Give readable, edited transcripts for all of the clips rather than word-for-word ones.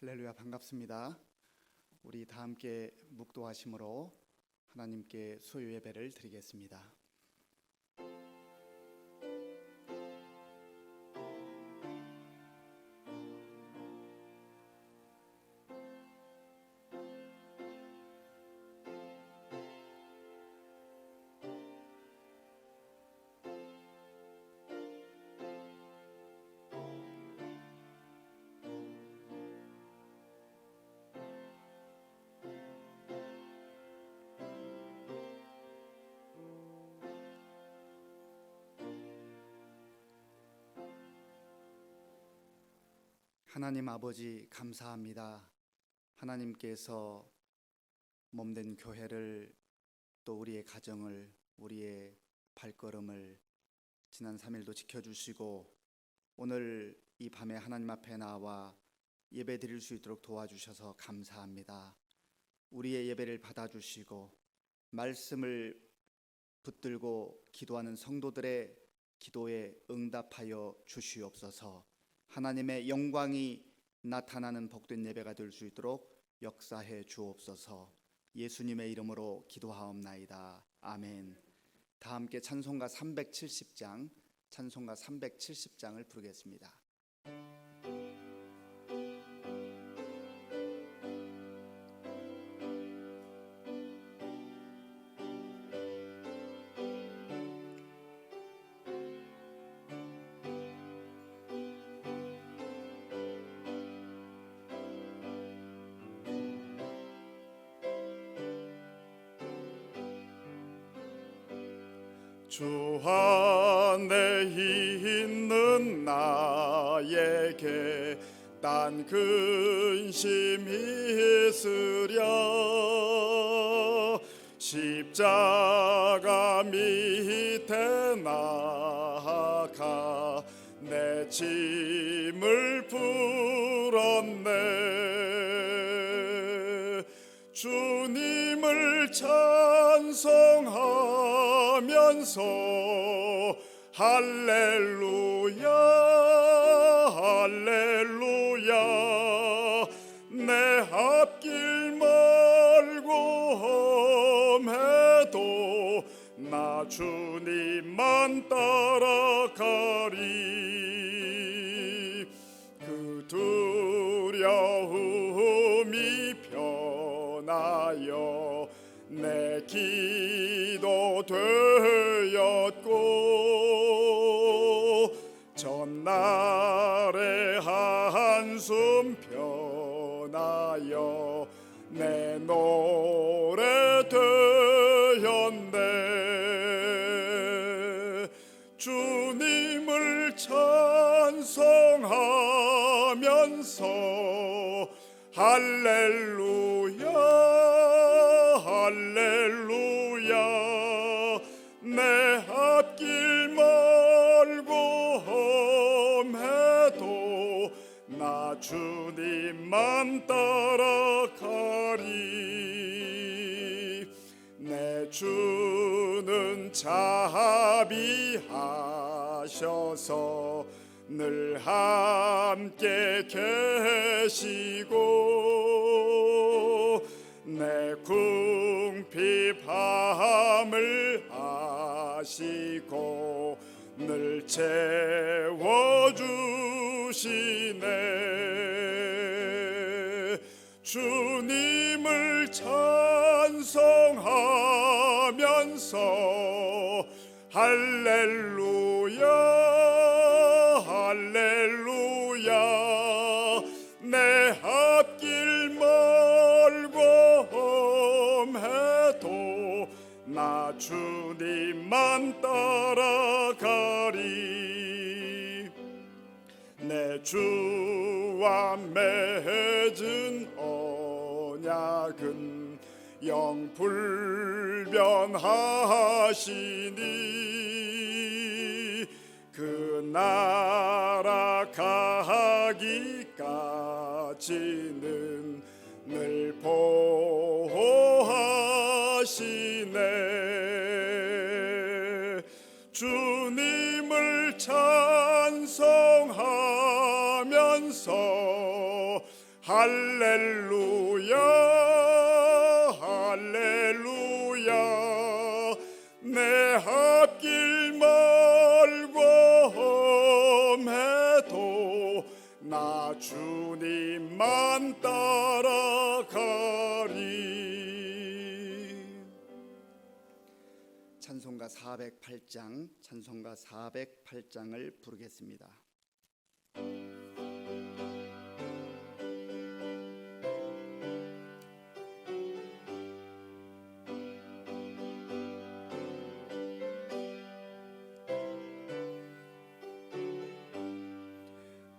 할렐루야, 반갑습니다. 우리 다 함께 묵도하심으로 하나님께 수요 예배를 드리겠습니다. 하나님 아버지, 감사합니다. 하나님께서 몸된 교회를, 또 우리의 가정을, 우리의 발걸음을 지난 3일도 지켜주시고 오늘 이 밤에 하나님 앞에 나와 예배 드릴 수 있도록 도와주셔서 감사합니다. 우리의 예배를 받아주시고 말씀을 붙들고 기도하는 성도들의 기도에 응답하여 주시옵소서. 하나님의 영광이 나타나는 복된 예배가 될 수 있도록 역사해 주옵소서. 예수님의 이름으로 기도하옵나이다. 아멘. 다 함께 찬송가 370장, 찬송가 370장을 부르겠습니다. 주 안에 있는 나에게 딴 근심이 있으랴. 십자가 밑에 나가 내 짐을 풀었네. 주님을 찬송하면서 할렐루야 할렐루야. 내 앞길 멀고 험해도 나 주님만 따라가리. 그 두려움이 변하여 내 기도 되었고 전날의 한숨 변하여 내 노래 되었네. 주님을 찬송하면서 할렐루야 할렐루야. 내 앞길 멀고 험해도 나 주님만 따라가리. 내 주는 자비하셔서 늘 함께 계시고 내 궁핍함을 아시고 늘 채워주시네. 주님을 찬송하면서 할렐루야 할렐루야. 내 앞길 멀고 험해도 나 주님만 따라가리. 내 주와 맺은 언약은 영 불변하시니 그 나라 가기까지는 늘 보호하시네. 주님을 찬송하면서 할렐루야 할렐루야 내 앞길 멀고 험해도 나 주님만 따라가리. 찬송가 408장을 부르겠습니다.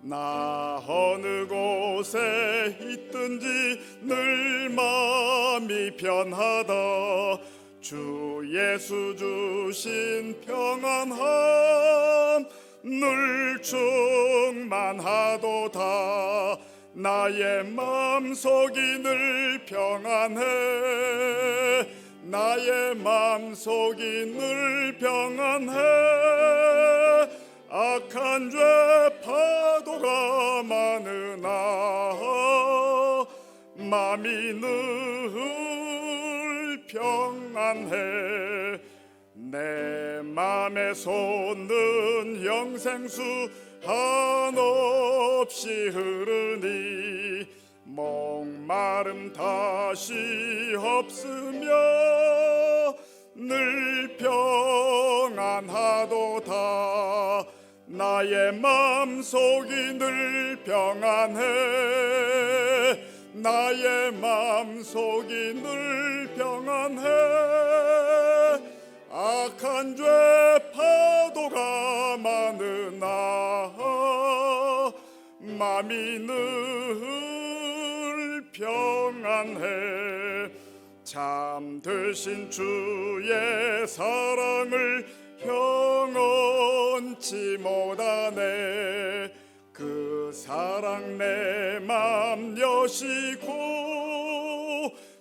나 어느 곳에 있든지 늘 마음이 편하다. 주 예수 주신 평안함 늘 충만하도다. 나의 마음속이 늘 평안해. 나의 마음속이 늘 평안해. 악한 죄 파도가 많으나 맘이 늘 평안해. 내 맘에 솟는 영생수 한없이 흐르니 목마름 다시 없으며 늘 평안하도다. 나의 마음속이 늘 평안해. 나의 마음속이 늘 평안해. 악한 죄 파도가 많으나 맘이 늘 평안해. 참되신 주의 사랑을 형언치 못하네. 그 사랑 내 맘 여시고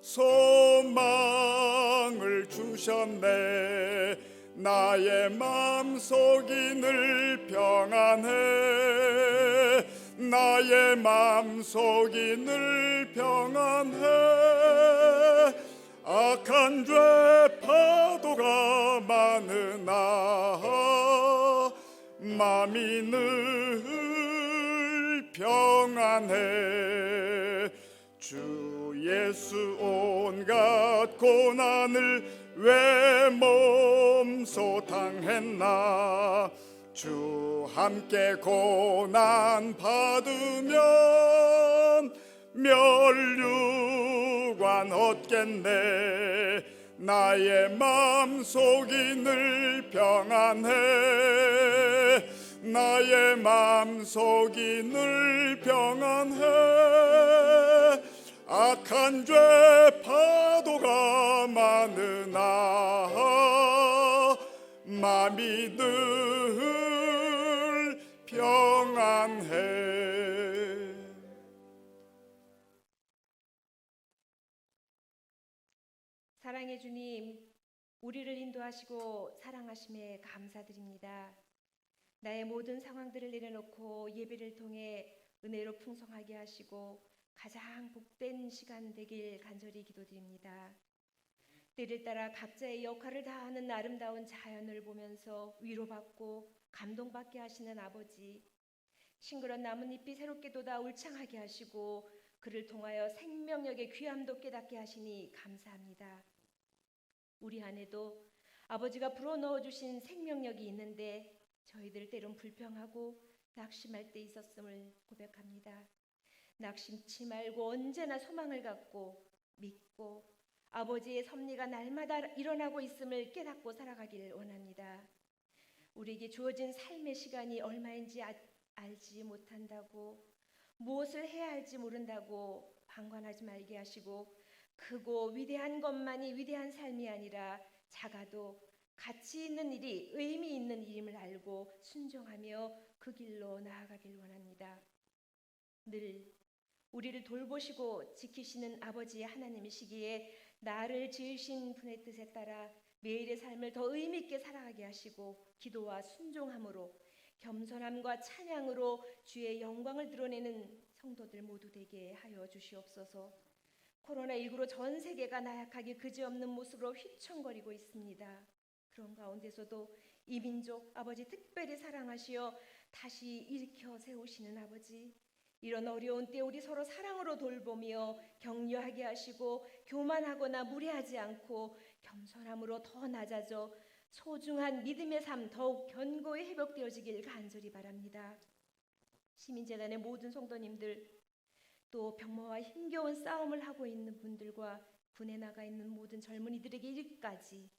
소망을 주셨네. 나의 맘속이 늘 평안해. 나의 맘속이 늘 평안해. 악한 죄 파도가 많으나 맘이 늘 평안해. 주 예수 온갖 고난을 왜 몸소 당했나. 주 함께 고난 받으면 멸류관 얻겠네. 나의 마음속이 늘 평안해. 나의 마음속이 늘 평안해. 악한 죄 파도가 많으나 맘이 늘 평안해. 사랑의 주님, 우리를 인도하시고 사랑하심에 감사드립니다. 나의 모든 상황들을 내려놓고 예배를 통해 은혜로 풍성하게 하시고 가장 복된 시간 되길 간절히 기도드립니다. 때를 따라 각자의 역할을 다하는 아름다운 자연을 보면서 위로받고 감동받게 하시는 아버지, 싱그런 나뭇잎이 새롭게 돋아 울창하게 하시고 그를 통하여 생명력의 귀함도 깨닫게 하시니 감사합니다. 우리 안에도 아버지가 불어넣어 주신 생명력이 있는데 저희들 때론 불평하고 낙심할 때 있었음을 고백합니다. 낙심치 말고 언제나 소망을 갖고 믿고 아버지의 섭리가 날마다 일어나고 있음을 깨닫고 살아가길 원합니다. 우리에게 주어진 삶의 시간이 얼마인지 알지 못한다고, 무엇을 해야 할지 모른다고 방관하지 말게 하시고, 크고 위대한 것만이 위대한 삶이 아니라 작아도 가치 있는 일이 의미 있는 일임을 알고 순종하며 그 길로 나아가길 원합니다. 늘 우리를 돌보시고 지키시는 아버지 하나님이시기에 나를 지으신 분의 뜻에 따라 매일의 삶을 더 의미 있게 살아가게 하시고 기도와 순종함으로 겸손함과 찬양으로 주의 영광을 드러내는 성도들 모두 되게 하여 주시옵소서. 코로나19로 전 세계가 나약하게 그지없는 모습으로 휘청거리고 있습니다. 그런 가운데서도 이 민족 아버지 특별히 사랑하시어 다시 일으켜 세우시는 아버지, 이런 어려운 때 우리 서로 사랑으로 돌보며 격려하게 하시고 교만하거나 무례하지 않고 겸손함으로 더 낮아져 소중한 믿음의 삶 더욱 견고히 회복되어지길 간절히 바랍니다. 시민재단의 모든 성도님들, 또 병마와 힘겨운 싸움을 하고 있는 분들과 군에 나가 있는 모든 젊은이들에게 이르기까지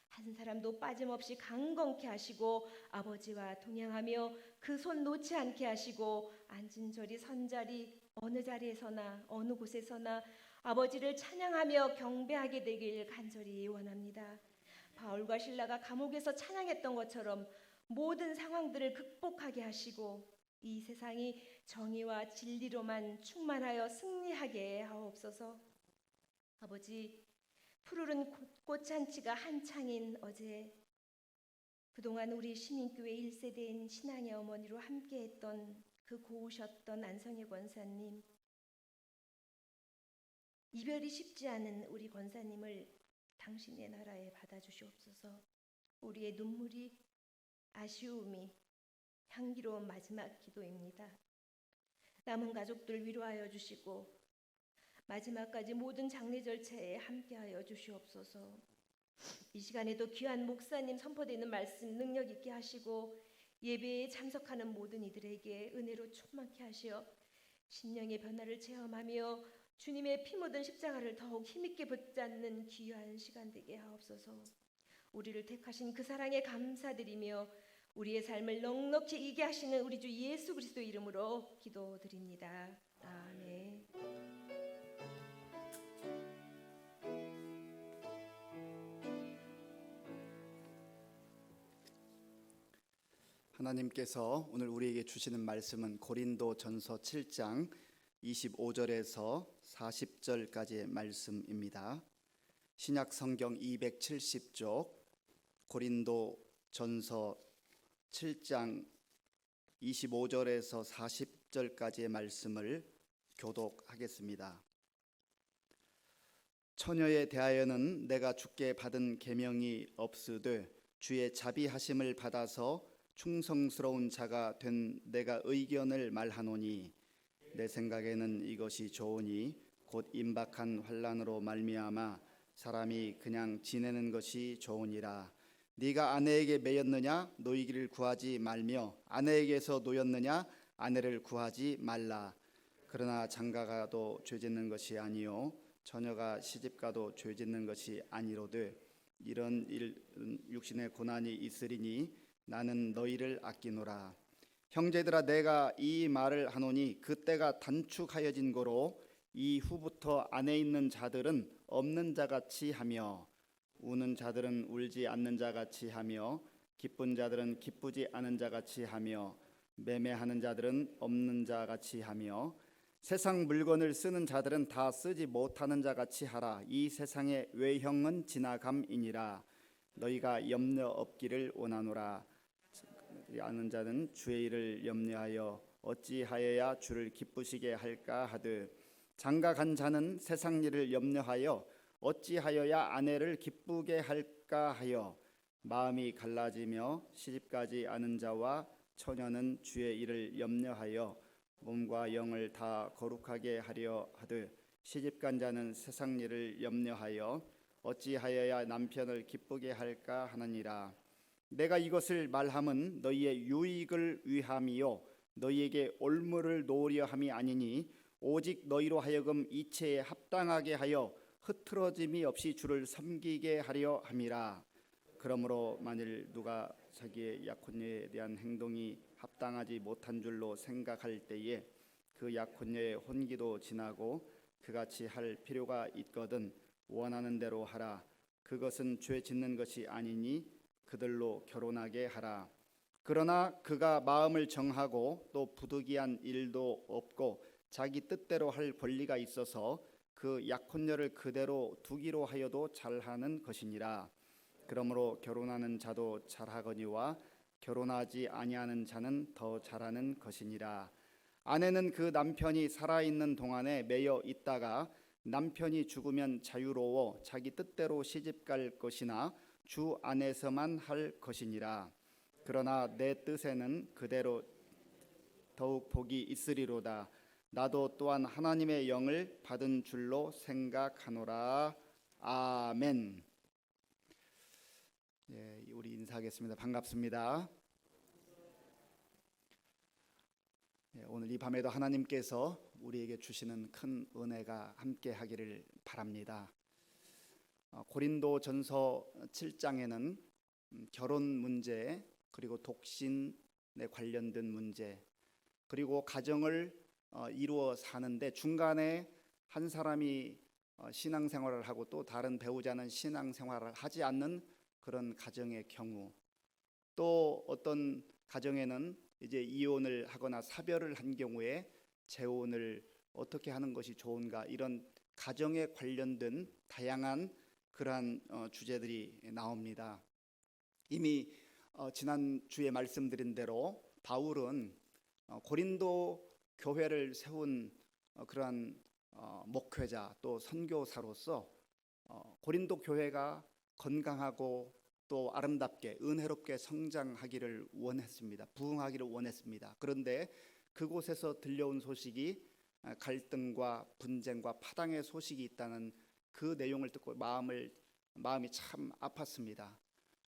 한 사람도 빠짐없이 강건케 하시고 아버지와 동행하며 그 손 놓지 않게 하시고 앉은 자리 선자리 어느 자리에서나 어느 곳에서나 아버지를 찬양하며 경배하게 되길 간절히 원합니다. 바울과 실라가 감옥에서 찬양했던 것처럼 모든 상황들을 극복하게 하시고 이 세상이 정의와 진리로만 충만하여 승리하게 하옵소서. 아버지, 푸르른 꽃잔치가 한창인 어제, 그동안 우리 시민교회 1세대인 신앙의 어머니로 함께했던 그 고우셨던 안성희 권사님, 이별이 쉽지 않은 우리 권사님을 당신의 나라에 받아주시옵소서. 우리의 눈물이, 아쉬움이 향기로운 마지막 기도입니다. 남은 가족들 위로하여 주시고 마지막까지 모든 장례 절차에 함께하여 주시옵소서. 이 시간에도 귀한 목사님 선포되는 말씀 능력 있게 하시고 예배에 참석하는 모든 이들에게 은혜로 충만케 하시어 심령의 변화를 체험하며 주님의 피 묻은 십자가를 더욱 힘있게 붙잡는 귀한 시간 되게 하옵소서. 우리를 택하신 그 사랑에 감사드리며 우리의 삶을 넉넉히 이게 하시는 우리 주 예수 그리스도 이름으로 기도드립니다. 아멘. 하나님께서 오늘 우리에게 주시는 말씀은 고린도전서 7장 25절에서 40절까지의 말씀입니다. 신약 성경 270쪽 고린도전서 7장 25절에서 40절까지의 말씀을 교독하겠습니다. 처녀에 대하여는 내가 주께 받은 계명이 없으되 주의 자비하심을 받아서 충성스러운 자가 된 내가 의견을 말하노니 내 생각에는 이것이 좋으니 곧 임박한 환난으로 말미암아 사람이 그냥 지내는 것이 좋으니라. 네가 아내에게 매였느냐 노이기를 구하지 말며 아내에게서 노였느냐 아내를 구하지 말라. 그러나 장가가도 죄짓는 것이 아니요 처녀가 시집가도 죄짓는 것이 아니로되 이런 육신의 고난이 있으리니 나는 너희를 아끼노라. 형제들아 내가 이 말을 하노니 그때가 단축하여진 고로 이후부터 안에 있는 자들은 없는 자같이 하며 우는 자들은 울지 않는 자같이 하며 기쁜 자들은 기쁘지 않은 자같이 하며 매매하는 자들은 없는 자같이 하며 세상 물건을 쓰는 자들은 다 쓰지 못하는 자같이 하라. 이 세상의 외형은 지나감이니라. 너희가 염려 없기를 원하노라. 아는 자는 주의 일을 염려하여 어찌하여야 주를 기쁘시게 할까 하듯 장가간 자는 세상 일을 염려하여 어찌하여야 아내를 기쁘게 할까 하여 마음이 갈라지며 시집가지 않은 자와 처녀는 주의 일을 염려하여 몸과 영을 다 거룩하게 하려 하듯 시집간 자는 세상 일을 염려하여 어찌하여야 남편을 기쁘게 할까 하느니라. 내가 이것을 말함은 너희의 유익을 위함이요 너희에게 올무를 놓으려 함이 아니니 오직 너희로 하여금 이체에 합당하게 하여 흐트러짐이 없이 주를 섬기게 하려 함이라. 그러므로 만일 누가 자기의 약혼녀에 대한 행동이 합당하지 못한 줄로 생각할 때에 그 약혼녀의 혼기도 지나고 그같이 할 필요가 있거든 원하는 대로 하라. 그것은 죄 짓는 것이 아니니 그들로 결혼하게 하라. 그러나 그가 마음을 정하고 또 부득이한 일도 없고 자기 뜻대로 할 권리가 있어서 그 약혼녀를 그대로 두기로 하여도 잘하는 것이니라. 그러므로 결혼하는 자도 잘하거니와 결혼하지 아니하는 자는 더 잘하는 것이니라. 아내는 그 남편이 살아있는 동안에 매여 있다가 남편이 죽으면 자유로워 자기 뜻대로 시집갈 것이나 주 안에서만 할 것이니라. 그러나 내 뜻에는 그대로 더욱 복이 있으리로다. 나도 또한 하나님의 영을 받은 줄로 생각하노라. 아멘. 예, 우리 인사하겠습니다. 반갑습니다. 예, 오늘 이 밤에도 하나님께서 우리에게 주시는 큰 은혜가 함께 하기를 바랍니다. 고린도전서 7장에는 결혼 문제, 그리고 독신에 관련된 문제, 그리고 가정을 이루어 사는데 중간에 한 사람이 신앙생활을 하고 또 다른 배우자는 신앙생활을 하지 않는 그런 가정의 경우, 또 어떤 가정에는 이제 이혼을 하거나 사별을 한 경우에 재혼을 어떻게 하는 것이 좋은가, 이런 가정에 관련된 다양한 그러한 주제들이 나옵니다. 이미 지난 주에 말씀드린 대로 바울은 고린도 교회를 세운 그러한 목회자 또 선교사로서 고린도 교회가 건강하고 또 아름답게 은혜롭게 성장하기를 원했습니다. 부흥하기를 원했습니다. 그런데 그곳에서 들려온 소식이 갈등과 분쟁과 파당의 소식이 있다는 그 내용을 듣고 마음이 참 아팠습니다.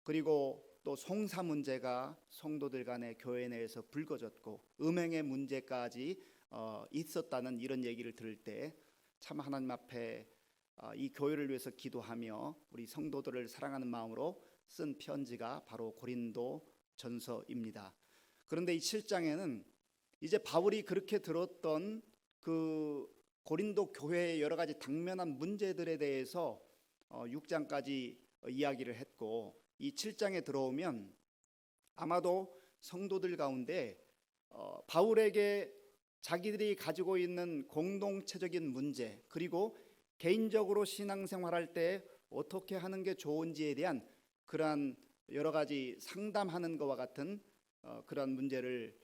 그리고 또 송사 문제가 성도들 간의 교회 내에서 불거졌고 음행의 문제까지 있었다는 이런 얘기를 들을 때 참 하나님 앞에 이 교회를 위해서 기도하며 우리 성도들을 사랑하는 마음으로 쓴 편지가 바로 고린도 전서입니다. 그런데 이 7장에는 이제 바울이 그렇게 들었던 그 고린도 교회의 여러 가지 당면한 문제들에 대해서 6장까지 이야기를 했고, 이 7장에 들어오면 아마도 성도들 가운데 바울에게 자기들이 가지고 있는 공동체적인 문제, 그리고 개인적으로 신앙생활할 때 어떻게 하는 게 좋은지에 대한 그러한 여러 가지 상담하는 것과 같은 그러한 문제를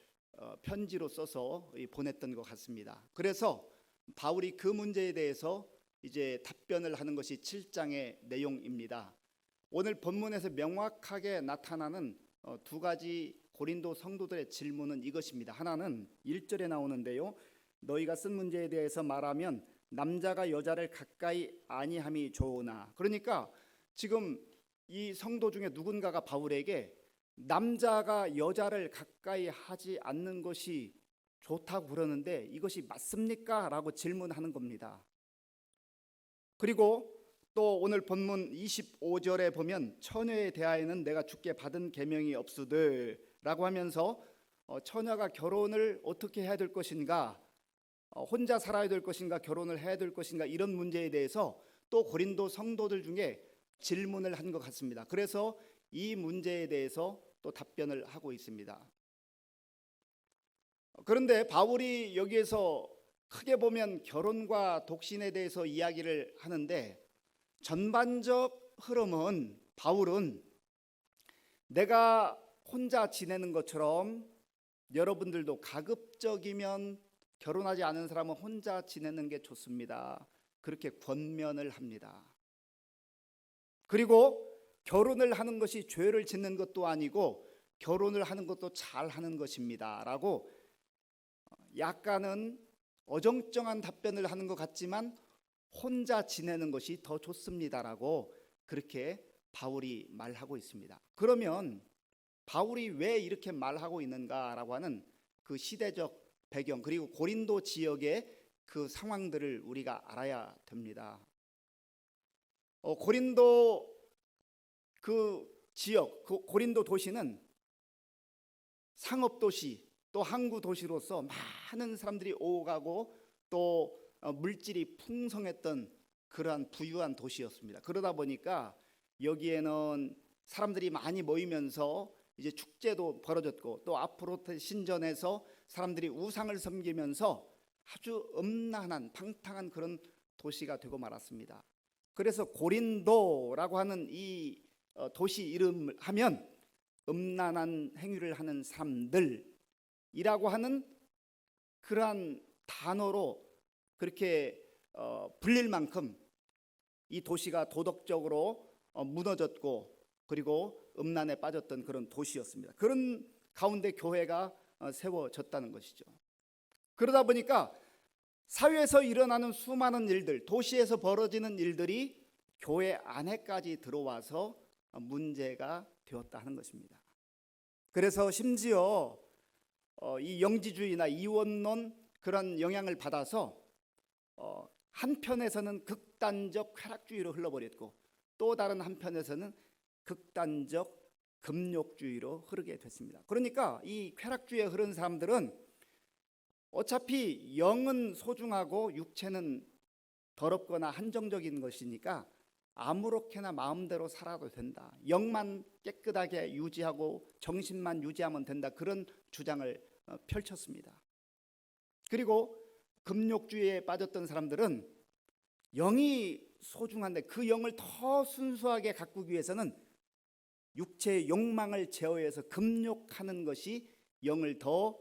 편지로 써서 보냈던 것 같습니다. 그래서 바울이 그 문제에 대해서 이제 답변을 하는 것이 7장의 내용입니다. 오늘 본문에서 명확하게 나타나는 두 가지 고린도 성도들의 질문은 이것입니다. 하나는 1절에 나오는데요. 너희가 쓴 문제에 대해서 말하면 남자가 여자를 가까이 아니함이 좋으나. 그러니까 지금 이 성도 중에 누군가가 바울에게 남자가 여자를 가까이 하지 않는 것이 좋다고 그러는데 이것이 맞습니까? 라고 질문하는 겁니다. 그리고 또 오늘 본문 25절에 보면 처녀에 대하여는 내가 주께 받은 계명이 없으되 라고 하면서 처녀가 결혼을 어떻게 해야 될 것인가, 혼자 살아야 될 것인가, 결혼을 해야 될 것인가, 이런 문제에 대해서 또 고린도 성도들 중에 질문을 한 것 같습니다. 그래서 이 문제에 대해서 또 답변을 하고 있습니다. 그런데 바울이 여기에서 크게 보면 결혼과 독신에 대해서 이야기를 하는데, 전반적 흐름은 바울은 내가 혼자 지내는 것처럼 여러분들도 가급적이면 결혼하지 않은 사람은 혼자 지내는 게 좋습니다. 그렇게 권면을 합니다. 그리고 결혼을 하는 것이 죄를 짓는 것도 아니고 결혼을 하는 것도 잘하는 것입니다 라고 약간은 어정쩡한 답변을 하는 것 같지만 혼자 지내는 것이 더 좋습니다라고 그렇게 바울이 말하고 있습니다. 그러면 바울이 왜 이렇게 말하고 있는가라고 하는 그 시대적 배경, 그리고 고린도 지역의 그 상황들을 우리가 알아야 됩니다. 고린도 그 지역, 그 고린도 도시는 상업도시 또 항구도시로서 많은 사람들이 오가고 또 물질이 풍성했던 그러한 부유한 도시였습니다. 그러다 보니까 여기에는 사람들이 많이 모이면서 이제 축제도 벌어졌고 또 아프로테 신전에서 사람들이 우상을 섬기면서 아주 음란한 방탕한 그런 도시가 되고 말았습니다. 그래서 고린도라고 하는 이 도시 이름을 하면 음란한 행위를 하는 사람들이라고 하는 그러한 단어로 그렇게 불릴 만큼 이 도시가 도덕적으로 무너졌고 그리고 음란에 빠졌던 그런 도시였습니다. 그런 가운데 교회가 세워졌다는 것이죠. 그러다 보니까 사회에서 일어나는 수많은 일들, 도시에서 벌어지는 일들이 교회 안에까지 들어와서 문제가 되었다 하는 것입니다. 그래서 심지어 이 영지주의나 이원론 그런 영향을 받아서 한편에서는 극단적 쾌락주의로 흘러버렸고 또 다른 한편에서는 극단적 금욕주의로 흐르게 됐습니다. 그러니까 이 쾌락주의에 흐른 사람들은 어차피 영은 소중하고 육체는 더럽거나 한정적인 것이니까 아무렇게나 마음대로 살아도 된다. 영만 깨끗하게 유지하고 정신만 유지하면 된다. 그런 주장을 펼쳤습니다. 그리고 금욕주의에 빠졌던 사람들은 영이 소중한데 그 영을 더 순수하게 가꾸기 위해서는 육체의 욕망을 제어해서 금욕하는 것이 영을 더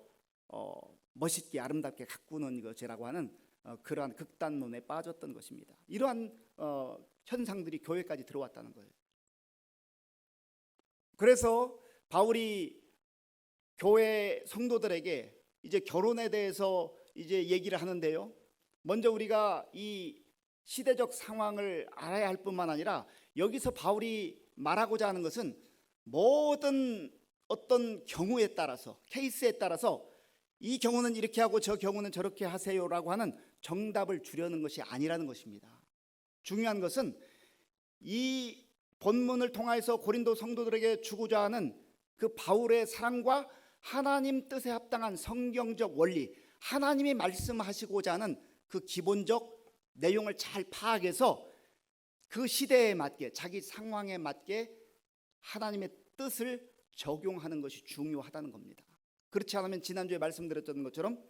멋있게 아름답게 가꾸는 것이라고 하는 그러한 극단론에 빠졌던 것입니다. 이러한 현상들이 교회까지 들어왔다는 거예요. 그래서 바울이 교회 성도들에게 이제 결혼에 대해서 이제 얘기를 하는데요. 먼저 우리가 이 시대적 상황을 알아야 할 뿐만 아니라 여기서 바울이 말하고자 하는 것은 모든 어떤 경우에 따라서 케이스에 따라서 이 경우는 이렇게 하고 저 경우는 저렇게 하세요라고 하는 정답을 주려는 것이 아니라는 것입니다. 중요한 것은 이 본문을 통해서 고린도 성도들에게 주고자 하는 그 바울의 사랑과 하나님 뜻에 합당한 성경적 원리, 하나님이 말씀하시고자 하는 그 기본적 내용을 잘 파악해서 그 시대에 맞게 자기 상황에 맞게 하나님의 뜻을 적용하는 것이 중요하다는 겁니다. 그렇지 않으면 지난주에 말씀드렸던 것처럼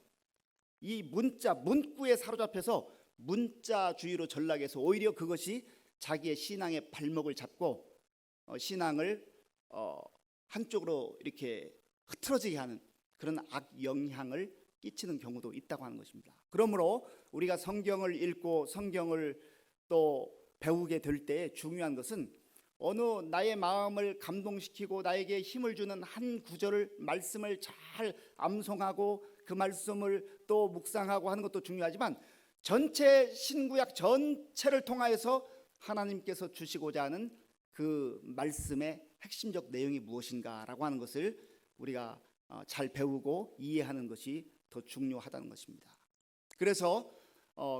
이 문구에 사로잡혀서 문자주의로 전락해서 오히려 그것이 자기의 신앙의 발목을 잡고 신앙을 한쪽으로 이렇게 흐트러지게 하는 그런 악영향을 끼치는 경우도 있다고 하는 것입니다. 그러므로 우리가 성경을 읽고 성경을 또 배우게 될 때 중요한 것은 어느 나의 마음을 감동시키고 나에게 힘을 주는 한 구절을 말씀을 잘 암송하고 그 말씀을 또 묵상하고 하는 것도 중요하지만 전체 신구약 전체를 통하여서 하나님께서 주시고자 하는 그 말씀의 핵심적 내용이 무엇인가라고 하는 것을 우리가 잘 배우고 이해하는 것이 더 중요하다는 것입니다. 그래서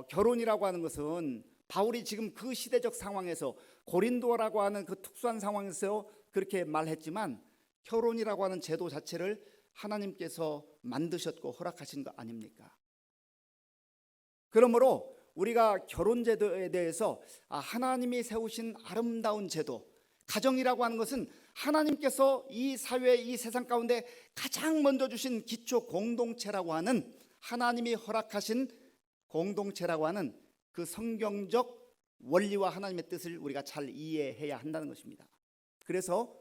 결혼이라고 하는 것은 바울이 지금 그 시대적 상황에서 고린도라고 하는 그 특수한 상황에서 그렇게 말했지만 결혼이라고 하는 제도 자체를 하나님께서 만드셨고 허락하신 거 아닙니까? 그러므로 우리가 결혼 제도에 대해서 하나님이 세우신 아름다운 제도, 가정이라고 하는 것은 하나님께서 이 사회, 이 세상 가운데 가장 먼저 주신 기초 공동체라고 하는 하나님이 허락하신 공동체라고 하는 그 성경적 원리와 하나님의 뜻을 우리가 잘 이해해야 한다는 것입니다. 그래서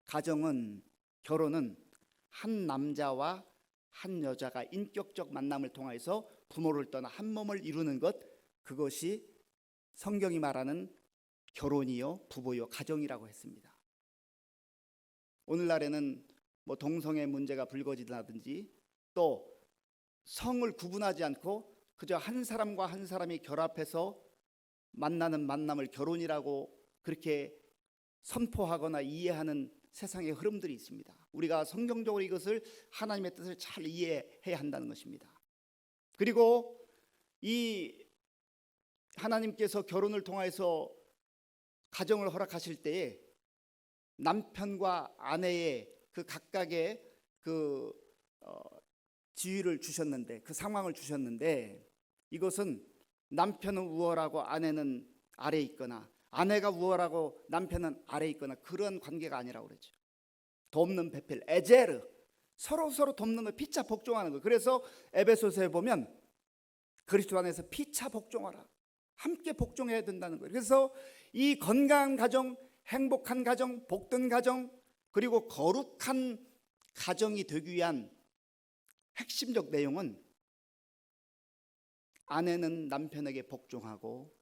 가정은, 결혼은 한 남자와 한 여자가 인격적 만남을 통해서 부모를 떠나 한 몸을 이루는 것, 그것이 성경이 말하는 결혼이요 부부요 가정이라고 했습니다. 오늘날에는 뭐 동성애 문제가 불거지다든지 또 성을 구분하지 않고 그저 한 사람과 한 사람이 결합해서 만나는 만남을 결혼이라고 그렇게 선포하거나 이해하는 세상의 흐름들이 있습니다. 우리가 성경적으로 이것을 하나님의 뜻을 잘 이해해야 한다는 것입니다. 그리고 이 하나님께서 결혼을 통해서 가정을 허락하실 때에 남편과 아내의 그 각각의 그 지위를 주셨는데, 그 상황을 주셨는데, 이것은 남편은 우월하고 아내는 아래에 있거나 아내가 우월하고 남편은 아래에 있거나 그런 관계가 아니라고 그러죠. 돕는 배필, 에제르, 서로 돕는 거, 피차 복종하는 거. 그래서 에베소서에 보면 그리스도 안에서 피차 복종하라, 함께 복종해야 된다는 거예요. 그래서 이 건강한 가정, 행복한 가정, 복된 가정, 그리고 거룩한 가정이 되기 위한 핵심적 내용은 아내는 남편에게 복종하고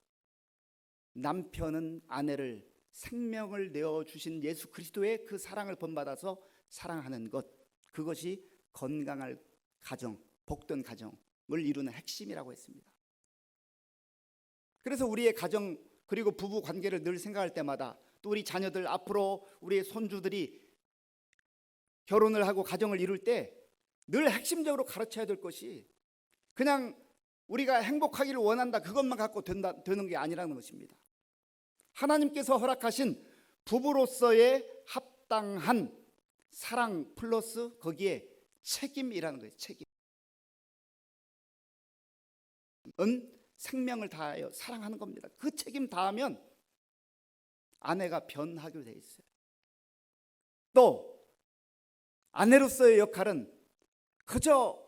남편은 아내를 생명을 내어주신 예수 그리스도의 그 사랑을 본받아서 사랑하는 것, 그것이 건강할 가정, 복된 가정을 이루는 핵심이라고 했습니다. 그래서 우리의 가정 그리고 부부 관계를 늘 생각할 때마다, 또 우리 자녀들, 앞으로 우리의 손주들이 결혼을 하고 가정을 이룰 때 늘 핵심적으로 가르쳐야 될 것이 그냥 우리가 행복하기를 원한다, 그것만 갖고 되는 게 아니라는 것입니다. 하나님께서 허락하신 부부로서의 합당한 사랑 플러스 거기에 책임이라는 거예요. 책임은 생명을 다하여 사랑하는 겁니다. 그 책임 다하면 아내가 변하기로 돼 있어요. 또 아내로서의 역할은 그저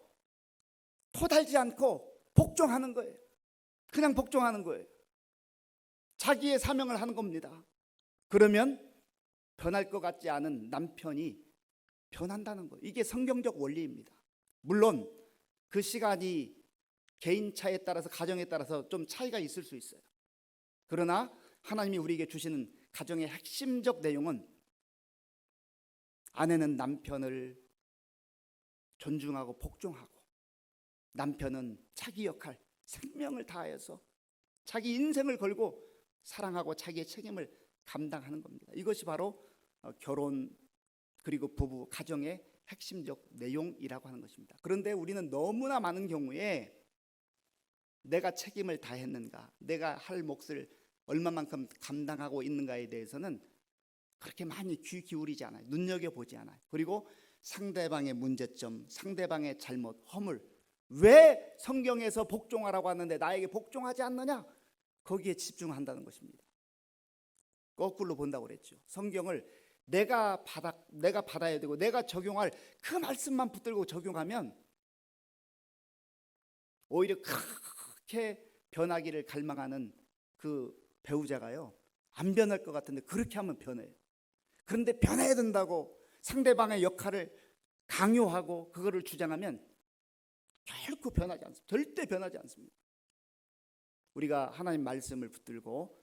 토달지 않고 복종하는 거예요. 그냥 복종하는 거예요. 자기의 사명을 하는 겁니다. 그러면 변할 것 같지 않은 남편이 변한다는 거예요. 이게 성경적 원리입니다. 물론 그 시간이 개인 차에 따라서, 가정에 따라서 좀 차이가 있을 수 있어요. 그러나 하나님이 우리에게 주시는 가정의 핵심적 내용은 아내는 남편을 존중하고 복종하고, 남편은 자기 역할, 생명을 다해서 자기 인생을 걸고 사랑하고 자기의 책임을 감당하는 겁니다. 이것이 바로 결혼 그리고 부부 가정의 핵심적 내용이라고 하는 것입니다. 그런데 우리는 너무나 많은 경우에 내가 책임을 다했는가, 내가 할 몫을 얼마만큼 감당하고 있는가에 대해서는 그렇게 많이 귀 기울이지 않아요. 눈여겨보지 않아요. 그리고 상대방의 문제점, 상대방의 잘못, 허물, 왜 성경에서 복종하라고 하는데 나에게 복종하지 않느냐, 거기에 집중한다는 것입니다. 거꾸로 본다고 그랬죠. 성경을 내가 받아야 되고 내가 적용할 그 말씀만 붙들고 적용하면 오히려 그렇게 변하기를 갈망하는 그 배우자가요, 안 변할 것 같은데 그렇게 하면 변해요. 그런데 변해야 된다고 상대방의 역할을 강요하고 그거를 주장하면 결코 변하지 않습니다. 절대 변하지 않습니다. 우리가 하나님 말씀을 붙들고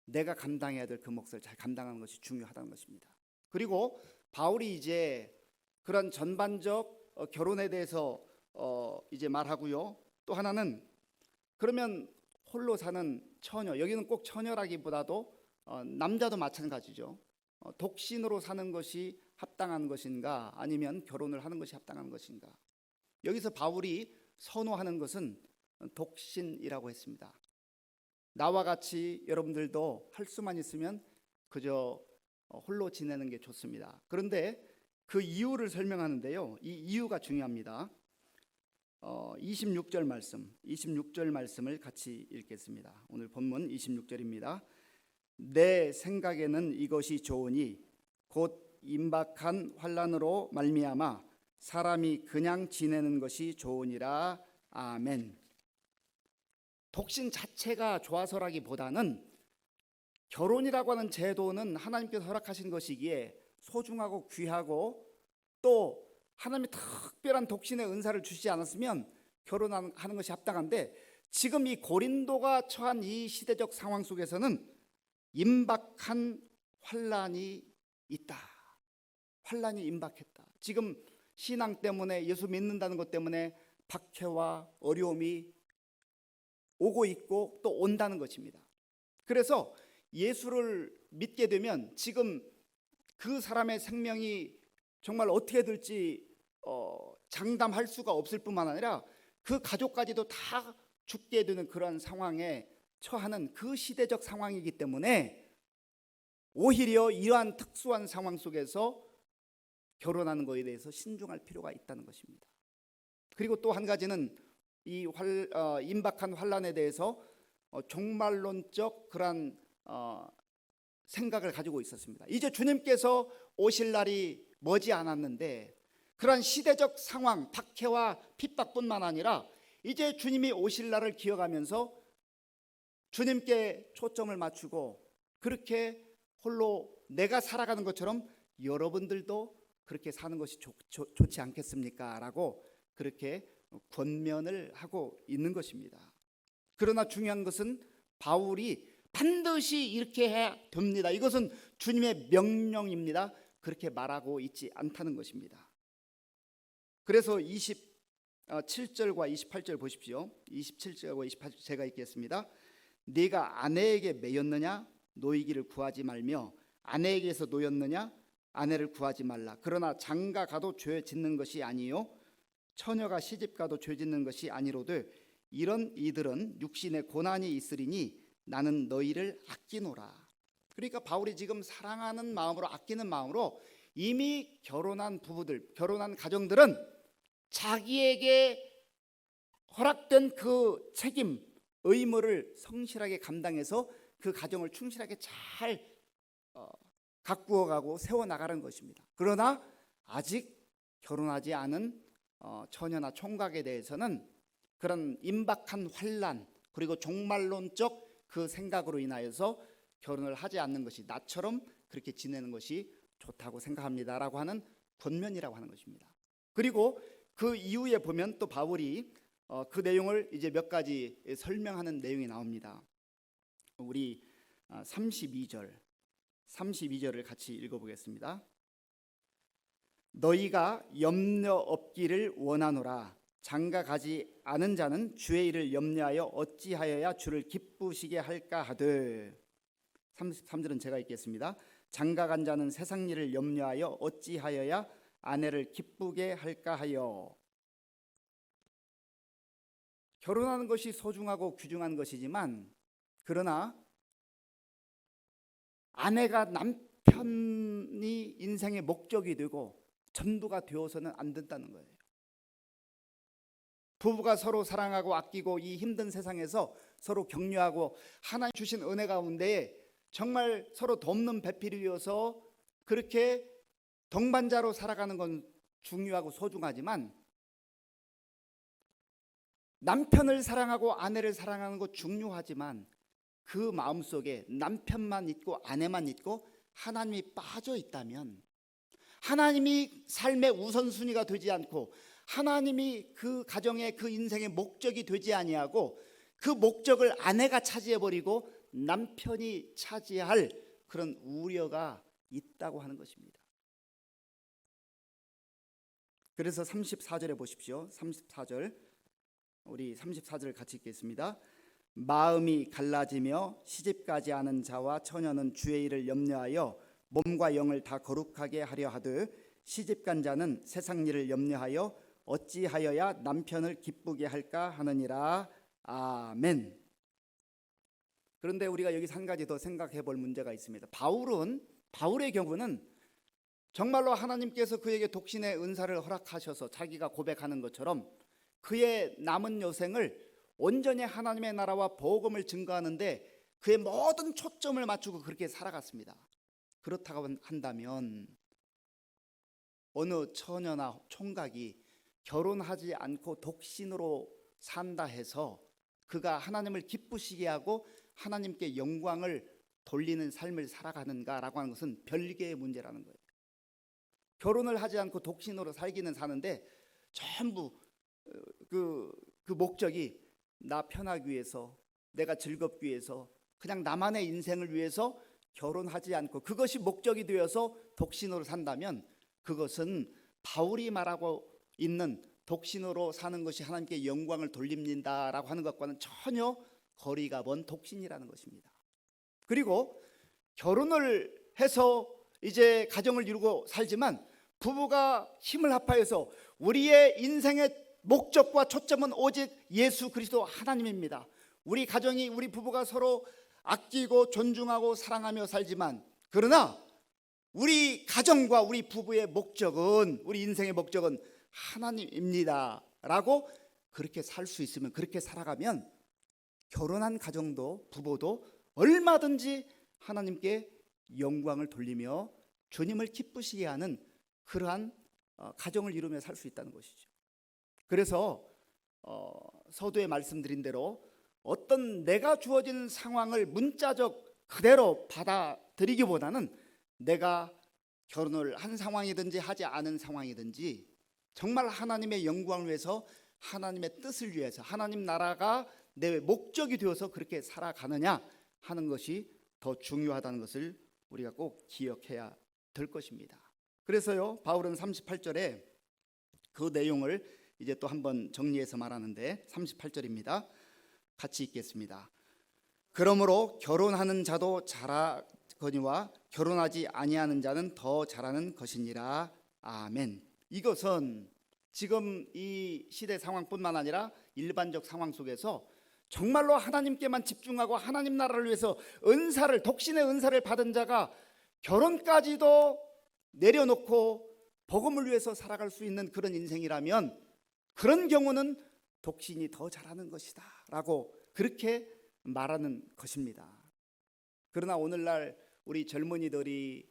내가 감당해야 될 그 몫을 잘 감당하는 것이 중요하다는 것입니다. 그리고 바울이 이제 그런 전반적 결혼에 대해서 이제 말하고요. 또 하나는 그러면 홀로 사는 처녀, 여기는 꼭 처녀라기보다도 남자도 마찬가지죠. 독신으로 사는 것이 합당한 것인가, 아니면 결혼을 하는 것이 합당한 것인가. 여기서 바울이 선호하는 것은 독신이라고 했습니다. 나와 같이 여러분들도 할 수만 있으면 그저 홀로 지내는 게 좋습니다. 그런데 그 이유를 설명하는데요, 이 이유가 중요합니다. 26절 말씀을 같이 읽겠습니다. 오늘 본문 26절입니다. 내 생각에는 이것이 좋으니 곧 임박한 환난으로 말미암아 사람이 그냥 지내는 것이 좋으니라. 아멘. 독신 자체가 좋아서라기보다는 결혼이라고 하는 제도는 하나님께서 허락하신 것이기에 소중하고 귀하고, 또 하나님이 특별한 독신의 은사를 주시지 않았으면 결혼하는 것이 합당한데, 지금 이 고린도가 처한 이 시대적 상황 속에서는 임박한 환난이 있다. 환난이 임박했다. 지금 신앙 때문에, 예수 믿는다는 것 때문에 박해와 어려움이 오고 있고 또 온다는 것입니다. 그래서 예수를 믿게 되면 지금 그 사람의 생명이 정말 어떻게 될지 장담할 수가 없을 뿐만 아니라 그 가족까지도 다 죽게 되는 그런 상황에 처하는 그 시대적 상황이기 때문에 오히려 이러한 특수한 상황 속에서 결혼하는 것에 대해서 신중할 필요가 있다는 것입니다. 그리고 또 한 가지는 이 임박한 환난에 대해서 종말론적 그런 생각을 가지고 있었습니다. 이제 주님께서 오실 날이 머지 않았는데, 그러한 시대적 상황, 박해와 핍박뿐만 아니라 이제 주님이 오실 날을 기억하면서 주님께 초점을 맞추고 그렇게 홀로 내가 살아가는 것처럼 여러분들도 그렇게 사는 것이 좋지 않겠습니까? 라고 그렇게 권면을 하고 있는 것입니다. 그러나 중요한 것은 바울이 반드시 이렇게 해야 됩니다. 이것은 주님의 명령입니다. 그렇게 말하고 있지 않다는 것입니다. 그래서 27절과 28절 보십시오. 27절과 28절 제가 읽겠습니다. 네가 아내에게 매였느냐? 노이기를 구하지 말며 아내에게서 노였느냐? 아내를 구하지 말라. 그러나 장가 가도 죄 짓는 것이 아니요 처녀가 시집 가도 죄 짓는 것이 아니로되 이런 이들은 육신에 고난이 있으리니 나는 너희를 아끼노라. 그러니까 바울이 지금 사랑하는 마음으로, 아끼는 마음으로 이미 결혼한 부부들, 결혼한 가정들은 자기에게 허락된 그 책임, 의무를 성실하게 감당해서 그 가정을 충실하게 잘 가꾸어가고 세워나가는 것입니다. 그러나 아직 결혼하지 않은 처녀나 총각에 대해서는 그런 임박한 환난, 그리고 종말론적 그 생각으로 인하여서 결혼을 하지 않는 것이, 나처럼 그렇게 지내는 것이 좋다고 생각합니다라고 하는 권면이라고 하는 것입니다. 그리고 그 이후에 보면 또 바울이 그 내용을 이제 몇 가지 설명하는 내용이 나옵니다. 우리 32절을 같이 읽어보겠습니다. 너희가 염려 없기를 원하노라. 장가 가지 않은 자는 주의 일을 염려하여 어찌하여야 주를 기쁘시게 할까 하되. 33절은 제가 읽겠습니다. 장가 간 자는 세상 일을 염려하여 어찌하여야 아내를 기쁘게 할까 하여. 결혼하는 것이 소중하고 귀중한 것이지만, 그러나 아내가 남편이 인생의 목적이 되고 전부가 되어서는 안 된다는 거예요. 부부가 서로 사랑하고 아끼고 이 힘든 세상에서 서로 격려하고 하나님 주신 은혜 가운데 정말 서로 돕는 배필이 되어서 그렇게 동반자로 살아가는 건 중요하고 소중하지만, 남편을 사랑하고 아내를 사랑하는 것 중요하지만 그 마음속에 남편만 있고 아내만 있고 하나님이 빠져 있다면, 하나님이 삶의 우선순위가 되지 않고 하나님이 그 가정의 그 인생의 목적이 되지 아니하고 그 목적을 아내가 차지해버리고 남편이 차지할 그런 우려가 있다고 하는 것입니다. 그래서 34절에 보십시오. 34절, 우리 34절 같이 읽겠습니다. 마음이 갈라지며 시집가지 않은 자와 처녀는 주의 일을 염려하여 몸과 영을 다 거룩하게 하려 하듯 시집간 자는 세상 일을 염려하여 어찌하여야 남편을 기쁘게 할까 하느니라. 아멘. 그런데 우리가 여기서 한 가지 더 생각해 볼 문제가 있습니다. 바울의 경우는 정말로 하나님께서 그에게 독신의 은사를 허락하셔서 자기가 고백하는 것처럼 그의 남은 여생을 온전히 하나님의 나라와 복음을 증거하는데 그의 모든 초점을 맞추고 그렇게 살아갔습니다. 그렇다고 한다면 어느 처녀나 총각이 결혼하지 않고 독신으로 산다 해서 그가 하나님을 기쁘시게 하고 하나님께 영광을 돌리는 삶을 살아가는가라고 하는 것은 별개의 문제라는 거예요. 결혼을 하지 않고 독신으로 살기는 사는데 전부 그 목적이 나 편하기 위해서, 내가 즐겁기 위해서, 그냥 나만의 인생을 위해서 결혼하지 않고 그것이 목적이 되어서 독신으로 산다면 그것은 바울이 말하고 있는 독신으로 사는 것이 하나님께 영광을 돌립니다라고 하는 것과는 전혀 거리가 먼 독신이라는 것입니다. 그리고 결혼을 해서 이제 가정을 이루고 살지만 부부가 힘을 합하여서 우리의 인생의 목적과 초점은 오직 예수 그리스도 하나님입니다. 우리 가정이, 우리 부부가 서로 아끼고 존중하고 사랑하며 살지만, 그러나 우리 가정과 우리 부부의 목적은, 우리 인생의 목적은 하나님입니다 라고 그렇게 살 수 있으면, 그렇게 살아가면 결혼한 가정도 부부도 얼마든지 하나님께 영광을 돌리며 주님을 기쁘시게 하는 그러한 가정을 이루며 살 수 있다는 것이죠. 그래서 서두에 말씀드린 대로 어떤 내가 주어진 상황을 문자적 그대로 받아들이기보다는 내가 결혼을 한 상황이든지 하지 않은 상황이든지 정말 하나님의 영광을 위해서, 하나님의 뜻을 위해서, 하나님 나라가 내 목적이 되어서 그렇게 살아가느냐 하는 것이 더 중요하다는 것을 우리가 꼭 기억해야 될 것입니다. 그래서요, 바울은 38절에 그 내용을 이제 또 한번 정리해서 말하는데 38절입니다. 같이 읽겠습니다. 그러므로 결혼하는 자도 잘하거니와 결혼하지 아니하는 자는 더 잘하는 것이니라. 아멘. 이것은 지금 이 시대 상황뿐만 아니라 일반적 상황 속에서 정말로 하나님께만 집중하고 하나님 나라를 위해서 은사를, 독신의 은사를 받은 자가 결혼까지도 내려놓고 복음을 위해서 살아갈 수 있는 그런 인생이라면 그런 경우는 독신이 더 잘하는 것이다 라고 그렇게 말하는 것입니다. 그러나 오늘날 우리 젊은이들이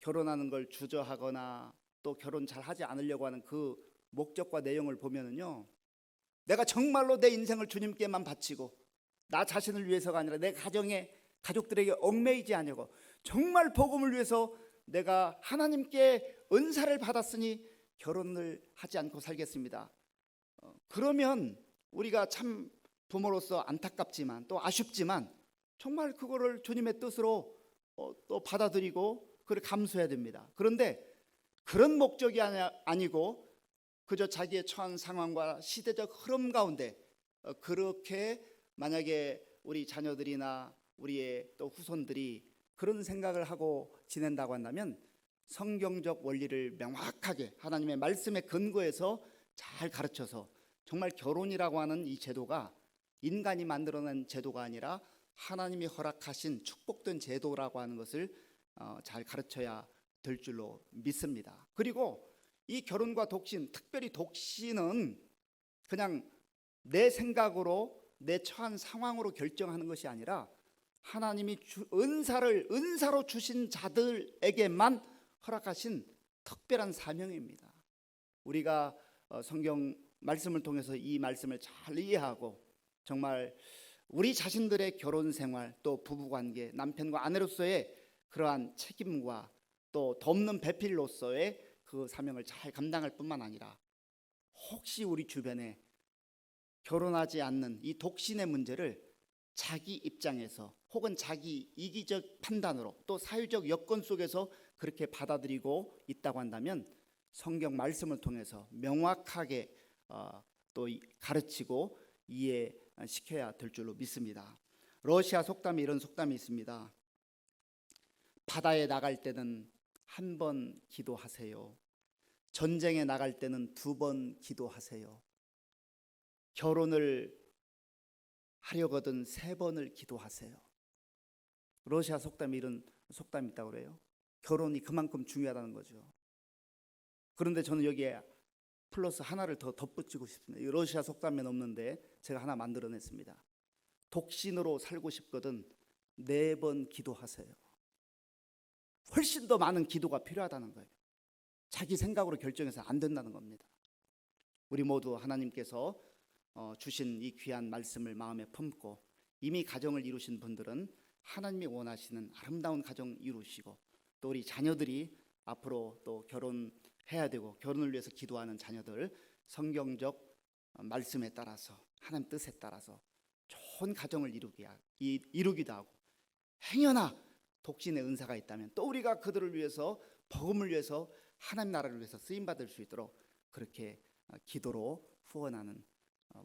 결혼하는 걸 주저하거나 또 결혼 잘 하지 않으려고 하는 그 목적과 내용을 보면은요, 내가 정말로 내 인생을 주님께만 바치고 나 자신을 위해서가 아니라 내 가정에 가족들에게 얽매이지 않으려고 정말 복음을 위해서 내가 하나님께 은사를 받았으니 결혼을 하지 않고 살겠습니다. 그러면 우리가 참 부모로서 안타깝지만 또 아쉽지만 정말 그거를 주님의 뜻으로 또 받아들이고 그걸 감수해야 됩니다. 그런데 그런 목적이 아니고 그저 자기의 처한 상황과 시대적 흐름 가운데 그렇게 만약에 우리 자녀들이나 우리의 또 후손들이 그런 생각을 하고 지낸다고 한다면 성경적 원리를 명확하게 하나님의 말씀에 근거해서 잘 가르쳐서 정말 결혼이라고 하는 이 제도가 인간이 만들어낸 제도가 아니라 하나님이 허락하신 축복된 제도라고 하는 것을 잘 가르쳐야 될 줄로 믿습니다. 그리고 이 결혼과 독신, 특별히 독신은 그냥 내 생각으로 내 처한 상황으로 결정하는 것이 아니라 하나님이 은사로 주신 자들에게만 허락하신 특별한 사명입니다. 우리가 성경 말씀을 통해서 이 말씀을 잘 이해하고 정말 우리 자신들의 결혼 생활 또 부부관계, 남편과 아내로서의 그러한 책임과 또 돕는 배필로서의 그 사명을 잘 감당할 뿐만 아니라 혹시 우리 주변에 결혼하지 않는 이 독신의 문제를 자기 입장에서 혹은 자기 이기적 판단으로 또 사회적 여건 속에서 그렇게 받아들이고 있다고 한다면 성경 말씀을 통해서 명확하게 또 가르치고 이해시켜야 될 줄로 믿습니다. 러시아 속담에 이런 속담이 있습니다. 바다에 나갈 때는 한 번 기도하세요. 전쟁에 나갈 때는 2번 기도하세요. 결혼을 하려거든 3번을 기도하세요. 러시아 속담에 이런 속담이 있다고 그래요. 결혼이 그만큼 중요하다는 거죠. 그런데 저는 여기에 플러스 하나를 더 덧붙이고 싶습니다. 이 러시아 속담에는 없는데 제가 하나 만들어냈습니다. 독신으로 살고 싶거든 4번 기도하세요. 훨씬 더 많은 기도가 필요하다는 거예요. 자기 생각으로 결정해서 안 된다는 겁니다. 우리 모두 하나님께서 주신 이 귀한 말씀을 마음에 품고 이미 가정을 이루신 분들은 하나님이 원하시는 아름다운 가정 이루시고 또 우리 자녀들이 앞으로 또 결혼해야 되고 결혼을 위해서 기도하는 자녀들 성경적 말씀에 따라서 하나님 뜻에 따라서 좋은 가정을 이루기도 하고 행여나 독신의 은사가 있다면 또 우리가 그들을 위해서 복음을 위해서 하나님 나라를 위해서 쓰임받을 수 있도록 그렇게 기도로 후원하는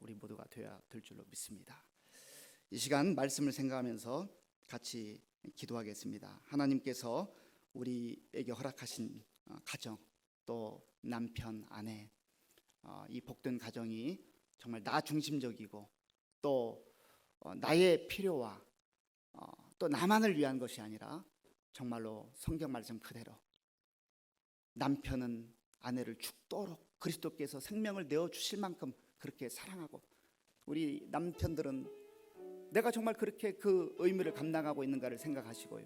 우리 모두가 되어야 될 줄로 믿습니다. 이 시간 말씀을 생각하면서 같이 기도하겠습니다. 하나님께서 우리에게 허락하신 가정 또 남편, 아내 이 복된 가정이 정말 나 중심적이고 또 나의 필요와 또 나만을 위한 것이 아니라 정말로 성경 말씀 그대로 남편은 아내를 죽도록 그리스도께서 생명을 내어주실 만큼 그렇게 사랑하고 우리 남편들은 내가 정말 그렇게 그 의무를 감당하고 있는가를 생각하시고요.